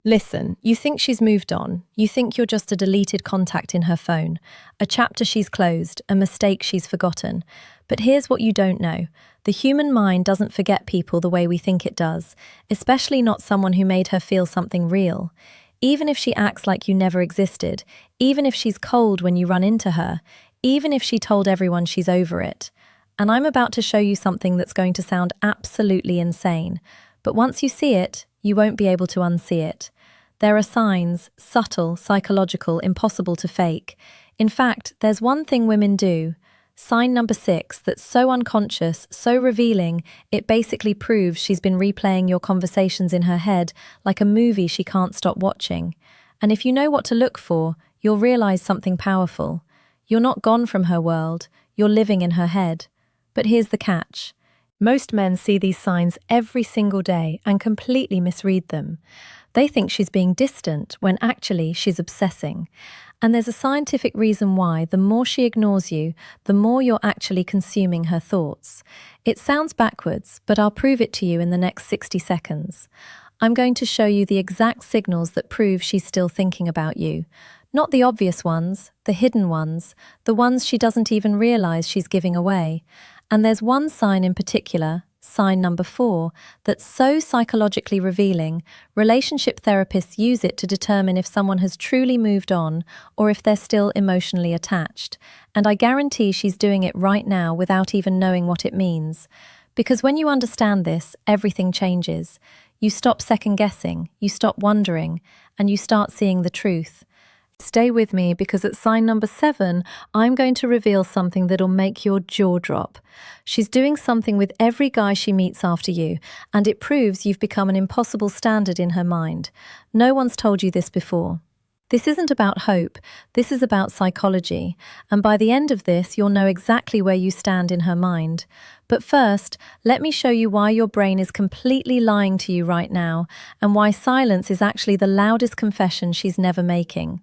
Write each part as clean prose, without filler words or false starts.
Listen, you think she's moved on. You think you're just a deleted contact in her phone, a chapter she's closed, a mistake she's forgotten. But here's what you don't know. The human mind doesn't forget people the way we think it does, especially not someone who made her feel something real. Even if she acts like you never existed, even if she's cold when you run into her, even if she told everyone she's over it. And I'm about to show you something that's going to sound absolutely insane. But once you see it, you won't be able to unsee it. There are signs, subtle, psychological, impossible to fake. In fact, there's one thing women do. Sign number 6, that's so unconscious, so revealing, it basically proves she's been replaying your conversations in her head like a movie she can't stop watching. And if you know what to look for, you'll realize something powerful. You're not gone from her world, you're living in her head. But here's the catch. Most men see these signs every single day and completely misread them. They think she's being distant when actually she's obsessing. And there's a scientific reason why the more she ignores you, the more you're actually consuming her thoughts. It sounds backwards, but I'll prove it to you in the next 60 seconds. I'm going to show you the exact signals that prove she's still thinking about you. Not the obvious ones, the hidden ones, the ones she doesn't even realize she's giving away. And there's one sign in particular, sign number 4, that's so psychologically revealing, relationship therapists use it to determine if someone has truly moved on or if they're still emotionally attached. And I guarantee she's doing it right now without even knowing what it means. Because when you understand this, everything changes. You stop second-guessing, you stop wondering, and you start seeing the truth. Stay with me because at sign number 7, I'm going to reveal something that'll make your jaw drop. She's doing something with every guy she meets after you, and it proves you've become an impossible standard in her mind. No one's told you this before. This isn't about hope, this is about psychology, and by the end of this, you'll know exactly where you stand in her mind. But first, let me show you why your brain is completely lying to you right now, and why silence is actually the loudest confession she's never making.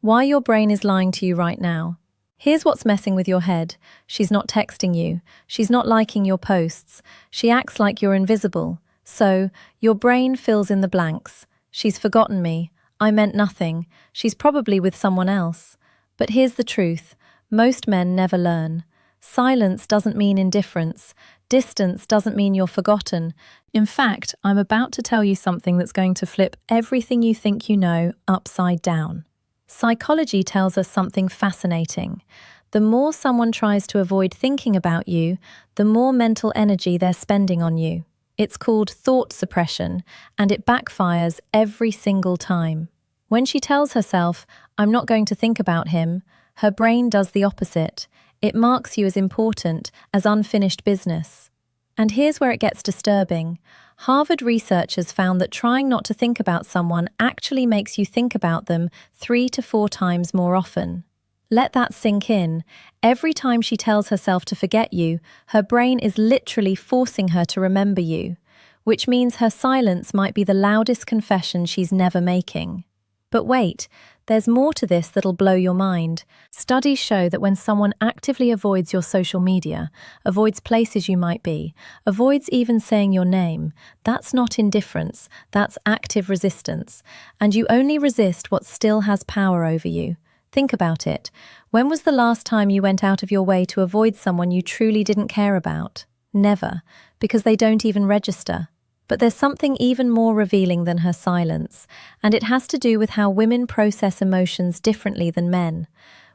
Why your brain is lying to you right now. Here's what's messing with your head. She's not texting you. She's not liking your posts. She acts like you're invisible. So, your brain fills in the blanks. She's forgotten me. I meant nothing. She's probably with someone else. But here's the truth. Most men never learn. Silence doesn't mean indifference. Distance doesn't mean you're forgotten. In fact, I'm about to tell you something that's going to flip everything you think you know upside down. Psychology tells us something fascinating. The more someone tries to avoid thinking about you, the more mental energy they're spending on you. It's called thought suppression, and it backfires every single time. When she tells herself, "I'm not going to think about him," her brain does the opposite. It marks you as important, as unfinished business. And here's where it gets disturbing. Harvard researchers found that trying not to think about someone actually makes you think about them 3 to 4 times more often. Let that sink in. Every time she tells herself to forget you, her brain is literally forcing her to remember you, which means her silence might be the loudest confession she's never making. But wait, there's more to this that'll blow your mind. Studies show that when someone actively avoids your social media, avoids places you might be, avoids even saying your name, that's not indifference, that's active resistance. And you only resist what still has power over you. Think about it. When was the last time you went out of your way to avoid someone you truly didn't care about? Never, because they don't even register. But there's something even more revealing than her silence, and it has to do with how women process emotions differently than men.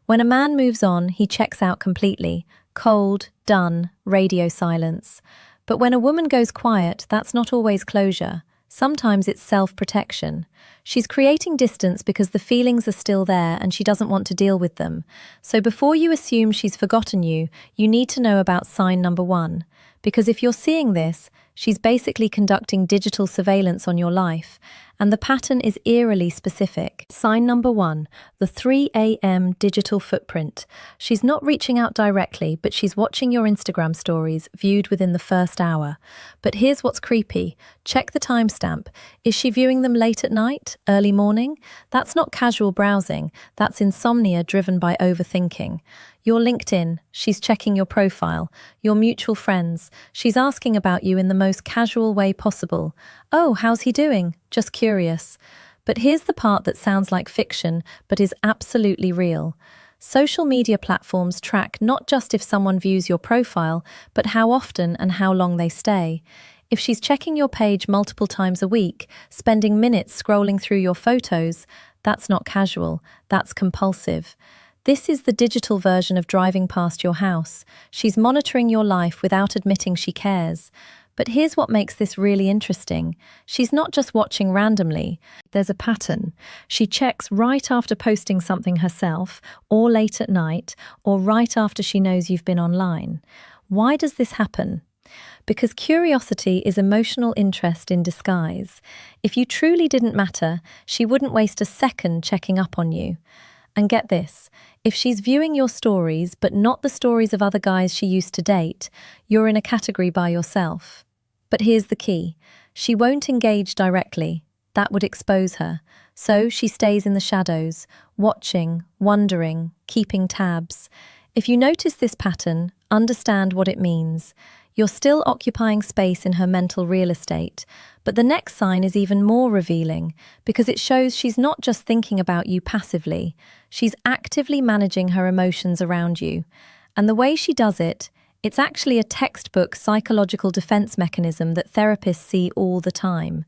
When a man moves on, he checks out completely. Cold, done, radio silence. But when a woman goes quiet, that's not always closure. Sometimes it's self-protection. She's creating distance because the feelings are still there and she doesn't want to deal with them. So before you assume she's forgotten you, you need to know about sign number 1. Because if you're seeing this, she's basically conducting digital surveillance on your life, and the pattern is eerily specific. Sign number 1, the 3 a.m. digital footprint. She's not reaching out directly, but she's watching your Instagram stories viewed within the first hour. But here's what's creepy. Check the timestamp. Is she viewing them late at night? Early morning? That's not casual browsing. That's insomnia driven by overthinking. Your LinkedIn, she's checking your profile. Your mutual friends, she's asking about you in the most casual way possible. Oh, how's he doing? Just curious. But here's the part that sounds like fiction, but is absolutely real. Social media platforms track not just if someone views your profile, but how often and how long they stay. If she's checking your page multiple times a week, spending minutes scrolling through your photos, that's not casual, that's compulsive. This is the digital version of driving past your house. She's monitoring your life without admitting she cares. But here's what makes this really interesting. She's not just watching randomly. There's a pattern. She checks right after posting something herself, or late at night, or right after she knows you've been online. Why does this happen? Because curiosity is emotional interest in disguise. If you truly didn't matter, she wouldn't waste a second checking up on you. And get this, if she's viewing your stories but not the stories of other guys she used to date, you're in a category by yourself. But here's the key. She won't engage directly. That would expose her. So she stays in the shadows, watching, wondering, keeping tabs. If you notice this pattern, understand what it means. You're still occupying space in her mental real estate. But the next sign is even more revealing because it shows she's not just thinking about you passively. She's actively managing her emotions around you. And the way she does it, it's actually a textbook psychological defense mechanism that therapists see all the time.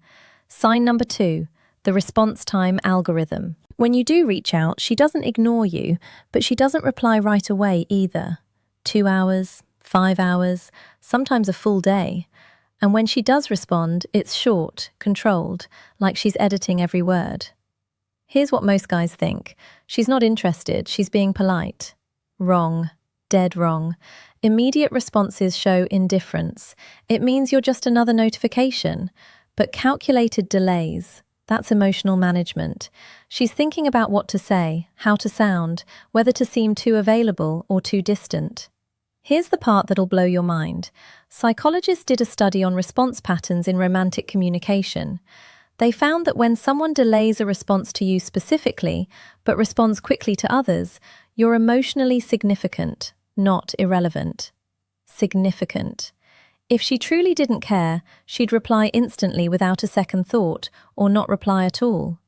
Sign number 2, the response time algorithm. When you do reach out, she doesn't ignore you, but she doesn't reply right away either. 2 hours, 5 hours, sometimes a full day. And when she does respond, it's short, controlled, like she's editing every word. Here's what most guys think. She's not interested, she's being polite. Wrong. Dead wrong. Immediate responses show indifference. It means you're just another notification. But calculated delays, that's emotional management. She's thinking about what to say, how to sound, whether to seem too available or too distant. Here's the part that'll blow your mind. Psychologists did a study on response patterns in romantic communication. They found that when someone delays a response to you specifically, but responds quickly to others, you're emotionally significant, not irrelevant. Significant. If she truly didn't care, she'd reply instantly without a second thought, or not reply at all.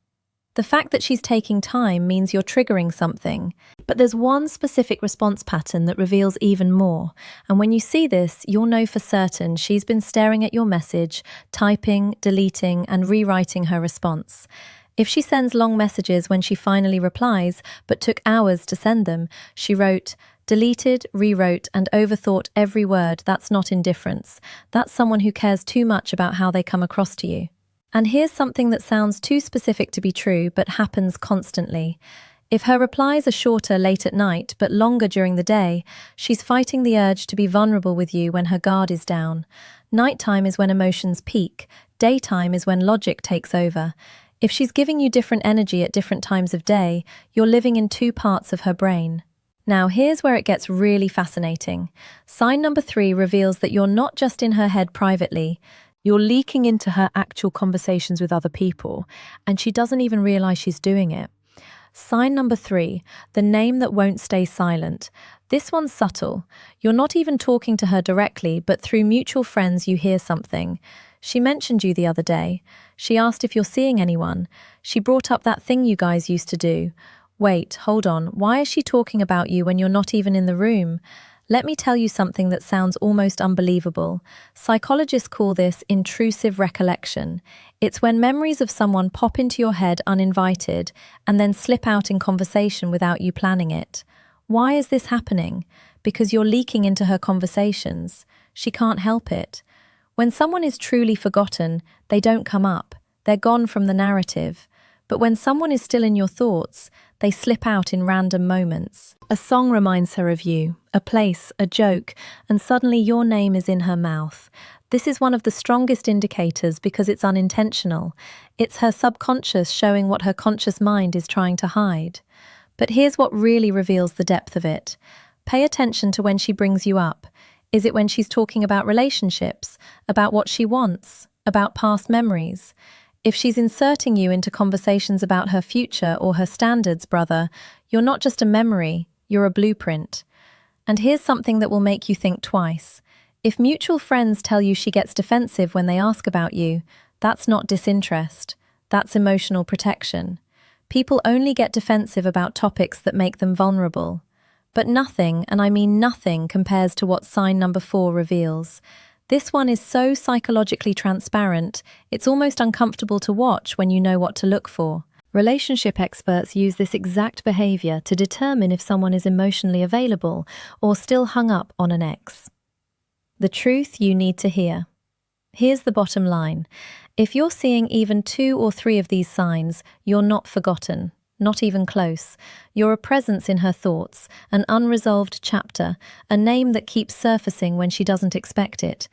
The fact that she's taking time means you're triggering something. But there's one specific response pattern that reveals even more. And when you see this, you'll know for certain she's been staring at your message, typing, deleting, and rewriting her response. If she sends long messages when she finally replies, but took hours to send them, she wrote, deleted, rewrote, and overthought every word. That's not indifference. That's someone who cares too much about how they come across to you. And here's something that sounds too specific to be true, but happens constantly. If her replies are shorter late at night, but longer during the day, she's fighting the urge to be vulnerable with you when her guard is down. Nighttime is when emotions peak. Daytime is when logic takes over. If she's giving you different energy at different times of day, you're living in two parts of her brain. Now, here's where it gets really fascinating. Sign number 3 reveals that you're not just in her head privately. You're leaking into her actual conversations with other people, and she doesn't even realize she's doing it. Sign number 3, the name that won't stay silent. This one's subtle. You're not even talking to her directly, but through mutual friends you hear something. She mentioned you the other day. She asked if you're seeing anyone. She brought up that thing you guys used to do. Wait, hold on. Why is she talking about you when you're not even in the room? Let me tell you something that sounds almost unbelievable. Psychologists call this intrusive recollection. It's when memories of someone pop into your head uninvited and then slip out in conversation without you planning it. Why is this happening? Because you're leaking into her conversations. She can't help it. When someone is truly forgotten, they don't come up. They're gone from the narrative. But when someone is still in your thoughts, they slip out in random moments. A song reminds her of you, a place, a joke, and suddenly your name is in her mouth. This is one of the strongest indicators because it's unintentional. It's her subconscious showing what her conscious mind is trying to hide. But here's what really reveals the depth of it. Pay attention to when she brings you up. Is it when she's talking about relationships, about what she wants, about past memories? If she's inserting you into conversations about her future or her standards, brother, you're not just a memory, you're a blueprint. And here's something that will make you think twice. If mutual friends tell you she gets defensive when they ask about you, that's not disinterest. That's emotional protection. People only get defensive about topics that make them vulnerable. But nothing, and I mean nothing, compares to what sign number 4 reveals. This one is so psychologically transparent, it's almost uncomfortable to watch when you know what to look for. Relationship experts use this exact behavior to determine if someone is emotionally available or still hung up on an ex. The truth you need to hear. Here's the bottom line. If you're seeing even 2 or 3 of these signs, you're not forgotten, not even close. You're a presence in her thoughts, an unresolved chapter, a name that keeps surfacing when she doesn't expect it.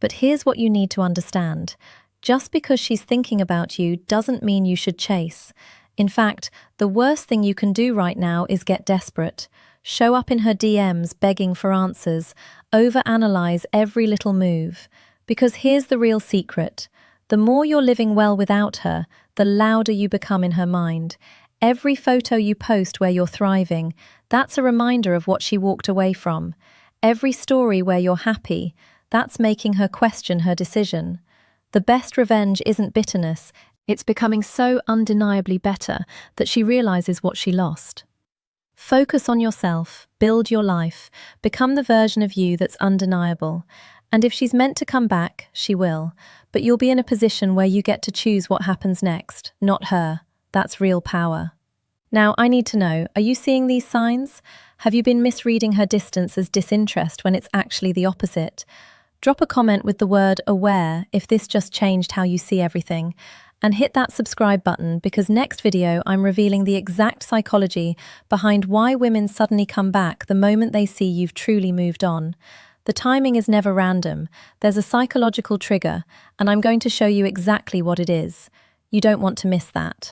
But here's what you need to understand. Just because she's thinking about you doesn't mean you should chase. In fact, the worst thing you can do right now is get desperate. Show up in her DMs begging for answers. Overanalyze every little move. Because here's the real secret. The more you're living well without her, the louder you become in her mind. Every photo you post where you're thriving, that's a reminder of what she walked away from. Every story where you're happy, that's making her question her decision. The best revenge isn't bitterness, it's becoming so undeniably better that she realizes what she lost. Focus on yourself, build your life, become the version of you that's undeniable. And if she's meant to come back, she will. But you'll be in a position where you get to choose what happens next, not her. That's real power. Now, I need to know, are you seeing these signs? Have you been misreading her distance as disinterest when it's actually the opposite? Drop a comment with the word aware if this just changed how you see everything. And hit that subscribe button because next video I'm revealing the exact psychology behind why women suddenly come back the moment they see you've truly moved on. The timing is never random. There's a psychological trigger, and I'm going to show you exactly what it is. You don't want to miss that.